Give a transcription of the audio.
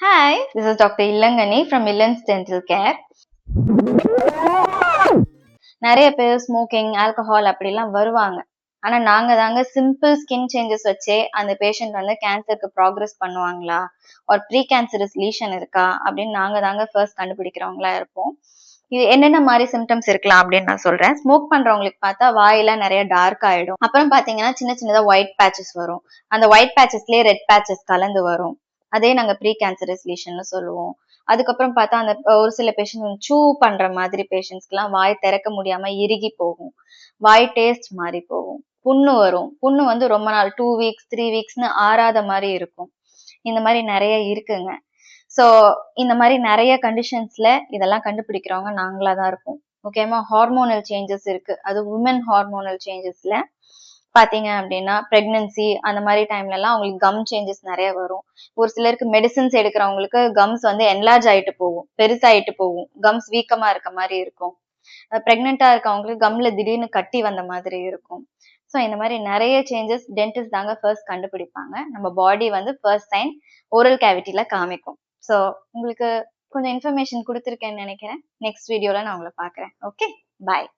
Hi, this is Dr. Illangani from Illans Dental Care. நிறைய பேர் smoking, alcohol அப்படிலாம் வருவாங்க. ஆனா நாங்க தாங்க சிம்பிள் ஸ்கின் சேஞ்சஸ் வச்சே அந்த பேஷண்ட் வந்து கேன்சருக்கு ப்ராக்ரஸ் பண்ணுவாங்களா, ஒரு ப்ரீ கேன்சரஸ் லீஷன் இருக்கா அப்படின்னு நாங்க தாங்க ஃபர்ஸ்ட் கண்டுபிடிக்கிறவங்களா இருப்போம். இது என்னென்ன மாதிரி சிம்டம்ஸ் இருக்கலாம் அப்படின்னு நான் சொல்றேன். ஸ்மோக் பண்றவங்களுக்கு பார்த்தா வாயெல்லாம் நிறைய டார்க் ஆயிடும். அப்புறம் பாத்தீங்கன்னா சின்ன சின்னதா ஒயிட் பேச்சஸ் வரும். அந்த ஒயிட் பேச்சஸ்லயே ரெட் பேச்சஸ் கலந்து வரும். அதே நாங்க ப்ரீ கேன்சரஸ் லீஷன்னு சொல்லுவோம். அதுக்கப்புறம் பார்த்தா அந்த ஒரு சில பேஷண்ட் சூ பண்ற மாதிரி பேஷண்ட்ஸ்க்குலாம் வாய் திறக்க முடியாம இறுகி போகும். வாய் டேஸ்ட் மாறி போகும். புண்ணு வரும். புண்ணு வந்து ரொம்ப நாள் 2 வீக்ஸ் 3 வீக்ஸ்னு ஆறாத மாதிரி இருக்கும். இந்த மாதிரி நிறைய இருக்குங்க. ஸோ இந்த மாதிரி நிறைய கண்டிஷன்ஸ்ல இதெல்லாம் கண்டுபிடிக்கிறவங்க நாங்களா தான் இருப்போம். ஓகேமா, ஹார்மோனல் சேஞ்சஸ் இருக்கு. அது உமன் ஹார்மோனல் சேஞ்சஸ்ல பாத்தீங்க அப்படின்னா பிரெக்னன்சி அந்த மாதிரி டைம்ல எல்லாம் அவங்களுக்கு கம் சேஞ்சஸ் நிறைய வரும். ஒரு சிலருக்கு மெடிசின்ஸ் எடுக்கிறவங்களுக்கு கம்ஸ் வந்து என்லார்ஜ் ஆயிட்டு போகும், பெருசாயிட்டு போகும், கம்ஸ் வீக்கமா இருக்க மாதிரி இருக்கும். பிரெக்னெண்டா இருக்கவங்களுக்கு கம்ல திடீர்னு கட்டி வந்த மாதிரி இருக்கும். ஸோ இந்த மாதிரி நிறைய சேஞ்சஸ் டென்டிஸ்ட் தாங்க ஃபர்ஸ்ட் கண்டுபிடிப்பாங்க. நம்ம பாடி வந்து ஃபர்ஸ்ட் சைன் ஓரல் கேவிட்டில காமிக்கும். ஸோ உங்களுக்கு கொஞ்சம் இன்ஃபர்மேஷன் கொடுத்துருக்கேன்னு நினைக்கிறேன். நெக்ஸ்ட் வீடியோல நான் உங்களை பார்க்குறேன். ஓகே, பாய்.